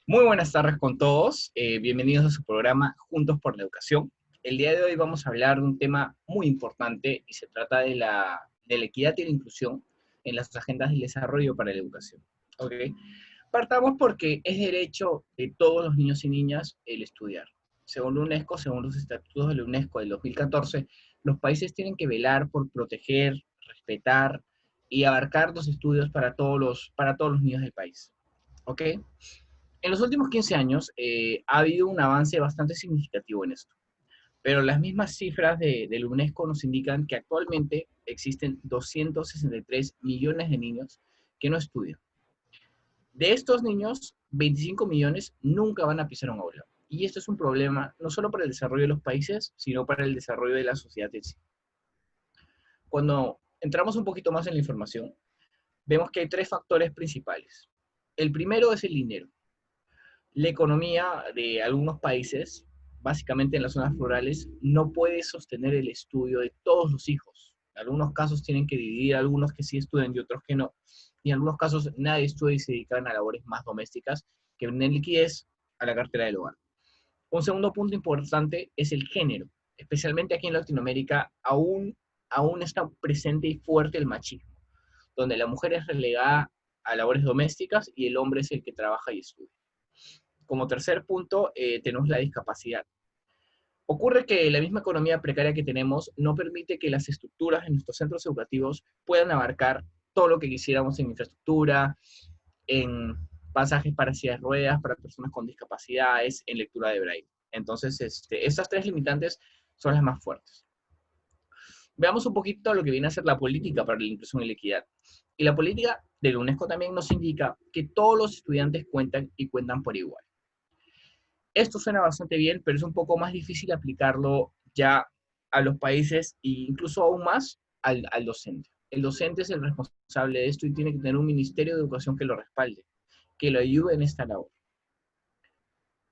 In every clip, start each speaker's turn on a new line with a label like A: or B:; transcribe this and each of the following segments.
A: Muy buenas tardes con todos, bienvenidos a su programa Juntos por la Educación. El día de hoy vamos a hablar de un tema muy importante y se trata de la equidad y la inclusión en las agendas del desarrollo para la educación. ¿Ok? Partamos porque es derecho de todos los niños y niñas el estudiar. Según la UNESCO, según los estatutos de la UNESCO del 2014, los países tienen que velar por proteger, respetar y abarcar los estudios para todos los niños del país. ¿Ok? En los últimos 15 años ha habido un avance bastante significativo en esto, pero las mismas cifras de la UNESCO nos indican que actualmente existen 263 millones de niños que no estudian. De estos niños, 25 millones nunca van a pisar un aula. Y esto es un problema no solo para el desarrollo de los países, sino para el desarrollo de la sociedad en sí. Cuando entramos un poquito más en la información, vemos que hay tres factores principales. El primero es el dinero. La economía de algunos países, básicamente en las zonas rurales, no puede sostener el estudio de todos los hijos. En algunos casos tienen que dividir, algunos que sí estudian y otros que no. Y en algunos casos nadie estudia y se dedican a labores más domésticas que brindan liquidez a la cartera del hogar. Un segundo punto importante es el género. Especialmente aquí en Latinoamérica aún está presente y fuerte el machismo, donde la mujer es relegada a labores domésticas y el hombre es el que trabaja y estudia. Como tercer punto, tenemos la discapacidad. Ocurre que la misma economía precaria que tenemos no permite que las estructuras en nuestros centros educativos puedan abarcar todo lo que quisiéramos en infraestructura, en pasajes para sillas de ruedas, para personas con discapacidades, en lectura de braille. Entonces, estas tres limitantes son las más fuertes. Veamos un poquito lo que viene a ser la política para la inclusión y la equidad. Y la política de la UNESCO también nos indica que todos los estudiantes cuentan y cuentan por igual. Esto suena bastante bien, pero es un poco más difícil aplicarlo ya a los países e incluso aún más al docente. El docente es el responsable de esto y tiene que tener un ministerio de educación que lo respalde, que lo ayude en esta labor.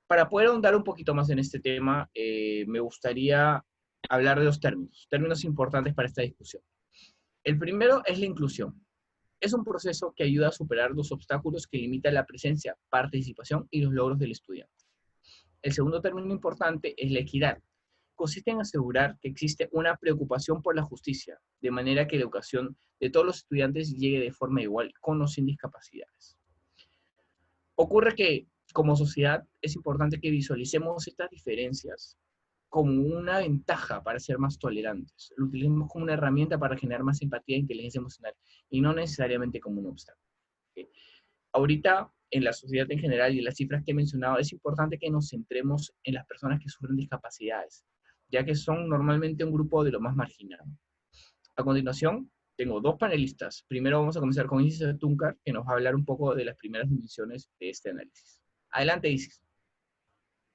A: Para poder ahondar un poquito más en este tema, me gustaría hablar de dos términos importantes para esta discusión. El primero es la inclusión. Es un proceso que ayuda a superar los obstáculos que limitan la presencia, participación y los logros del estudiante. El segundo término importante es la equidad. Consiste en asegurar que existe una preocupación por la justicia, de manera que la educación de todos los estudiantes llegue de forma igual, con o sin discapacidades. Ocurre que, como sociedad, es importante que visualicemos estas diferencias como una ventaja para ser más tolerantes. Lo utilicemos como una herramienta para generar más empatía e inteligencia emocional, y no necesariamente como un obstáculo. ¿Okay? Ahorita, en la sociedad en general y en las cifras que he mencionado, es importante que nos centremos en las personas que sufren discapacidades, ya que son normalmente un grupo de lo más marginado. A continuación, tengo dos panelistas. Primero vamos a comenzar con Isis Tuncar, que nos va a hablar un poco de las primeras dimensiones de este análisis. Adelante, Isis.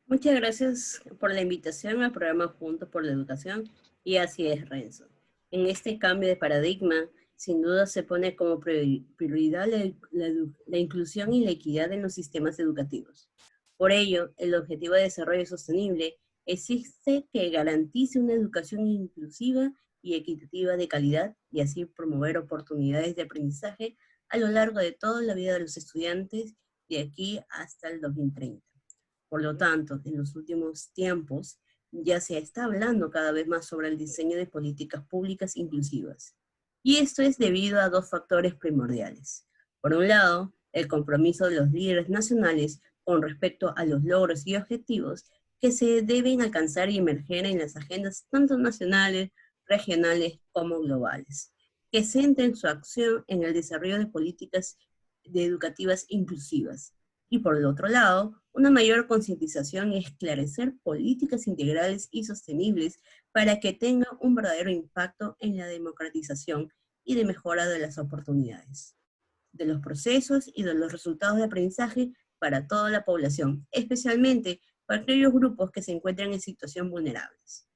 B: Muchas gracias por la invitación al programa Juntos por la Educación. Y así es, Renzo. En este cambio de paradigma, sin duda se pone como prioridad la inclusión y la equidad en los sistemas educativos. Por ello, el Objetivo de Desarrollo Sostenible exige que garantice una educación inclusiva y equitativa de calidad y así promover oportunidades de aprendizaje a lo largo de toda la vida de los estudiantes de aquí hasta el 2030. Por lo tanto, en los últimos tiempos ya se está hablando cada vez más sobre el diseño de políticas públicas inclusivas. Y esto es debido a dos factores primordiales. Por un lado, el compromiso de los líderes nacionales con respecto a los logros y objetivos que se deben alcanzar y emerger en las agendas tanto nacionales, regionales como globales, que centren su acción en el desarrollo de políticas educativas inclusivas. Y por el otro lado, una mayor concientización y esclarecer políticas integrales y sostenibles para que tengan un verdadero impacto en la democratización y de mejora de las oportunidades, de los procesos y de los resultados de aprendizaje para toda la población, especialmente para aquellos grupos que se encuentran en situación vulnerables.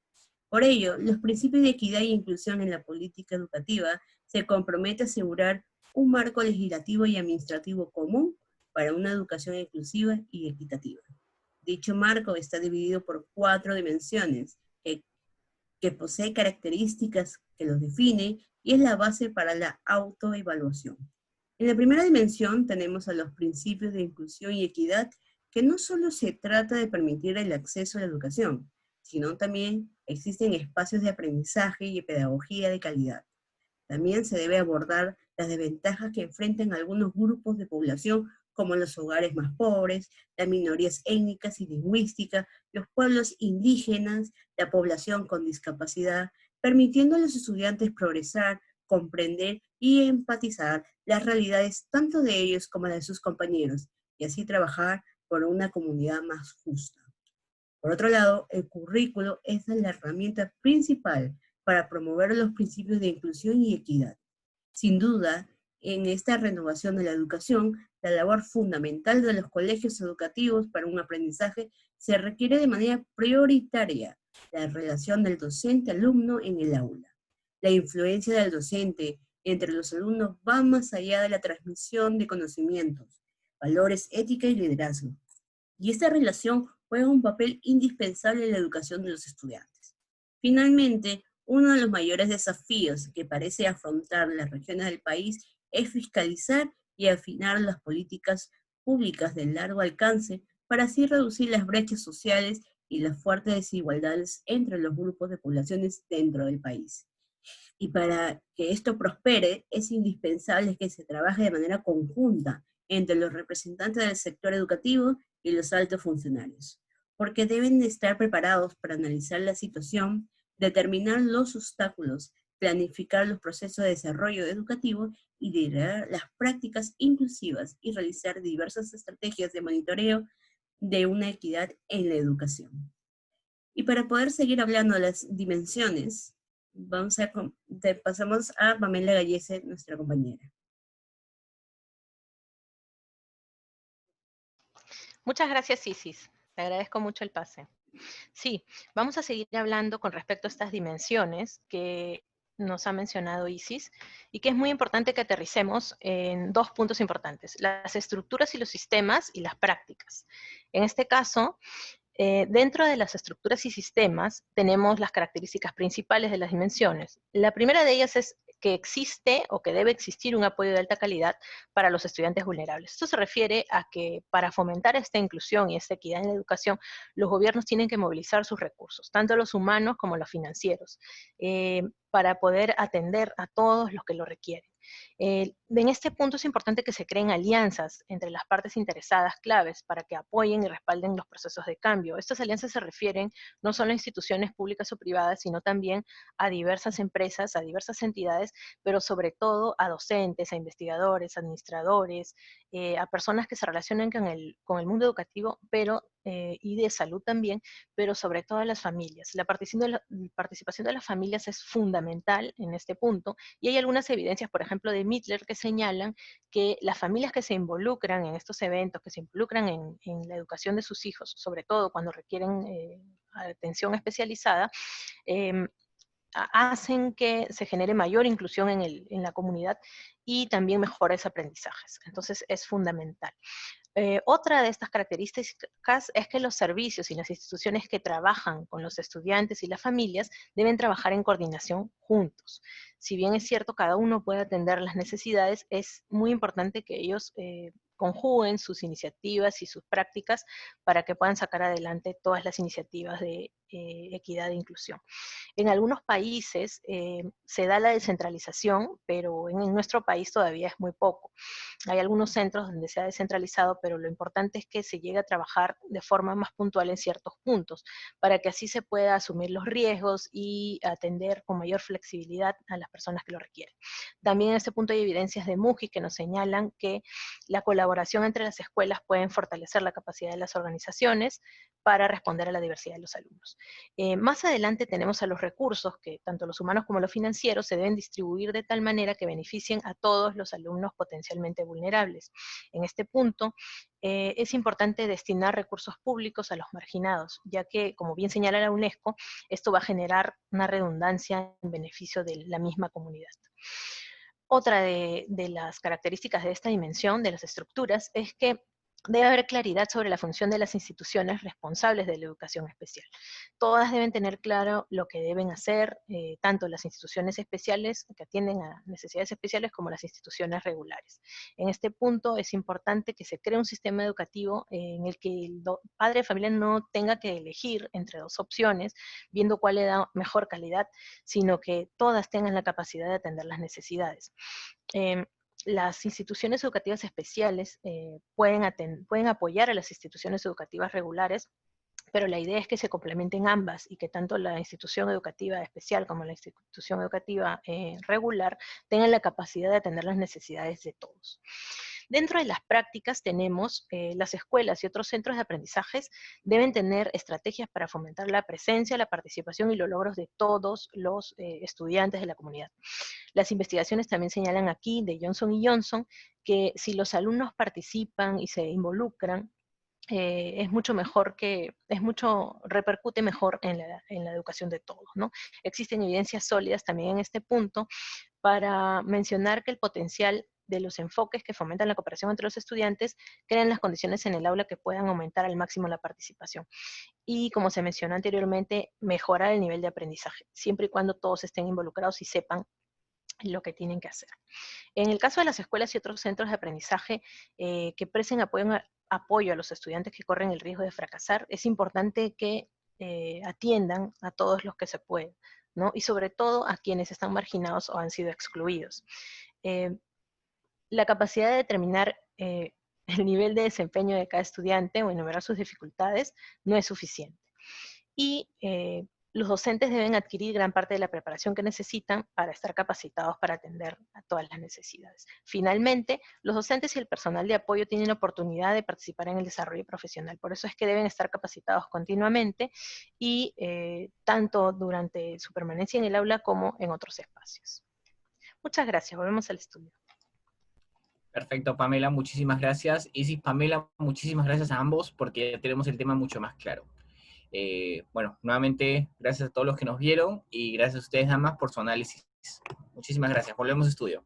B: Por ello, los principios de equidad e inclusión en la política educativa se compromete a asegurar un marco legislativo y administrativo común para una educación inclusiva y equitativa. Dicho marco está dividido por 4 dimensiones que posee características que los define y es la base para la autoevaluación. En la primera dimensión tenemos a los principios de inclusión y equidad que no solo se trata de permitir el acceso a la educación, sino también existen espacios de aprendizaje y pedagogía de calidad. También se debe abordar las desventajas que enfrentan algunos grupos de población, como los hogares más pobres, las minorías étnicas y lingüísticas, los pueblos indígenas, la población con discapacidad, permitiendo a los estudiantes progresar, comprender y empatizar las realidades tanto de ellos como de sus compañeros, y así trabajar por una comunidad más justa. Por otro lado, el currículo es la herramienta principal para promover los principios de inclusión y equidad. Sin duda, en esta renovación de la educación, la labor fundamental de los colegios educativos para un aprendizaje se requiere de manera prioritaria la relación del docente-alumno en el aula. La influencia del docente entre los alumnos va más allá de la transmisión de conocimientos, valores, ética y liderazgo. Y esta relación juega un papel indispensable en la educación de los estudiantes. Finalmente, uno de los mayores desafíos que parece afrontar las regiones del país es fiscalizar y afinar las políticas públicas de largo alcance para así reducir las brechas sociales y las fuertes desigualdades entre los grupos de poblaciones dentro del país. Y para que esto prospere, es indispensable que se trabaje de manera conjunta entre los representantes del sector educativo y los altos funcionarios, porque deben estar preparados para analizar la situación, determinar los obstáculos, planificar los procesos de desarrollo educativo y liderar las prácticas inclusivas y realizar diversas estrategias de monitoreo de una equidad en la educación. Y para poder seguir hablando de las dimensiones, pasamos a Pamela Gallese, nuestra compañera.
C: Muchas gracias, Isis. Te agradezco mucho el pase. Sí, vamos a seguir hablando con respecto a estas dimensiones que nos ha mencionado Isis y que es muy importante que aterricemos en dos puntos importantes, las estructuras y los sistemas y las prácticas. En este caso, dentro de las estructuras y sistemas tenemos las características principales de las dimensiones. La primera de ellas es que existe o que debe existir un apoyo de alta calidad para los estudiantes vulnerables. Esto se refiere a que para fomentar esta inclusión y esta equidad en la educación, los gobiernos tienen que movilizar sus recursos, tanto los humanos como los financieros, para poder atender a todos los que lo requieren. En este punto es importante que se creen alianzas entre las partes interesadas claves para que apoyen y respalden los procesos de cambio. Estas alianzas se refieren no solo a instituciones públicas o privadas, sino también a diversas empresas, a diversas entidades, pero sobre todo a docentes, a investigadores, administradores, a personas que se relacionan con el mundo educativo, pero y de salud también, pero sobre todo a las familias. La participación de las familias es fundamental en este punto, y hay algunas evidencias, por ejemplo, de Mittler, que señalan que las familias que se involucran en estos eventos, que se involucran en la educación de sus hijos, sobre todo cuando requieren atención especializada, hacen que se genere mayor inclusión en la comunidad y también mejores aprendizajes. Entonces es fundamental. Otra de estas características es que los servicios y las instituciones que trabajan con los estudiantes y las familias deben trabajar en coordinación juntos. Si bien es cierto, cada uno puede atender las necesidades, es muy importante que ellos conjuguen sus iniciativas y sus prácticas para que puedan sacar adelante todas las iniciativas de equidad e inclusión. En algunos países se da la descentralización, pero en nuestro país todavía es muy poco. Hay algunos centros donde se ha descentralizado, pero lo importante es que se llegue a trabajar de forma más puntual en ciertos puntos, para que así se pueda asumir los riesgos y atender con mayor flexibilidad a las personas que lo requieren. También en este punto hay evidencias de MUJI que nos señalan que la colaboración entre las escuelas pueden fortalecer la capacidad de las organizaciones para responder a la diversidad de los alumnos. Más adelante tenemos a los recursos que tanto los humanos como los financieros se deben distribuir de tal manera que beneficien a todos los alumnos potencialmente vulnerables. En este punto es importante destinar recursos públicos a los marginados, ya que, como bien señala la UNESCO, esto va a generar una redundancia en beneficio de la misma comunidad. Otra de las características de esta dimensión, de las estructuras, es que Debe haber claridad sobre la función de las instituciones responsables de la educación especial. Todas deben tener claro lo que deben hacer, tanto las instituciones especiales que atienden a necesidades especiales como las instituciones regulares. En este punto es importante que se cree un sistema educativo en el que el padre de familia no tenga que elegir entre dos opciones, viendo cuál le da mejor calidad, sino que todas tengan la capacidad de atender las necesidades. Las instituciones educativas especiales pueden apoyar a las instituciones educativas regulares, pero la idea es que se complementen ambas y que tanto la institución educativa especial como la institución educativa regular tengan la capacidad de atender las necesidades de todos. Dentro de las prácticas tenemos las escuelas y otros centros de aprendizajes deben tener estrategias para fomentar la presencia, la participación y los logros de todos los estudiantes de la comunidad. Las investigaciones también señalan aquí, de Johnson y Johnson, que si los alumnos participan y se involucran, repercute mejor en la educación de todos, ¿no? Existen evidencias sólidas también en este punto para mencionar que el potencial de los enfoques que fomentan la cooperación entre los estudiantes crean las condiciones en el aula que puedan aumentar al máximo la participación. Y como se mencionó anteriormente, mejorar el nivel de aprendizaje, siempre y cuando todos estén involucrados y sepan lo que tienen que hacer. En el caso de las escuelas y otros centros de aprendizaje que presten apoyo a los estudiantes que corren el riesgo de fracasar, es importante que atiendan a todos los que se pueden, ¿no? Y sobre todo a quienes están marginados o han sido excluidos. La capacidad de determinar el nivel de desempeño de cada estudiante o enumerar sus dificultades no es suficiente. Y los docentes deben adquirir gran parte de la preparación que necesitan para estar capacitados para atender a todas las necesidades. Finalmente, los docentes y el personal de apoyo tienen la oportunidad de participar en el desarrollo profesional. Por eso es que deben estar capacitados continuamente y tanto durante su permanencia en el aula como en otros espacios. Muchas gracias. Volvemos al estudio.
A: Perfecto, Pamela, muchísimas gracias. Isis, Pamela, muchísimas gracias a ambos porque ya tenemos el tema mucho más claro. Bueno, nuevamente, gracias a todos los que nos vieron y gracias a ustedes, damas, por su análisis. Muchísimas gracias. Volvemos a estudio.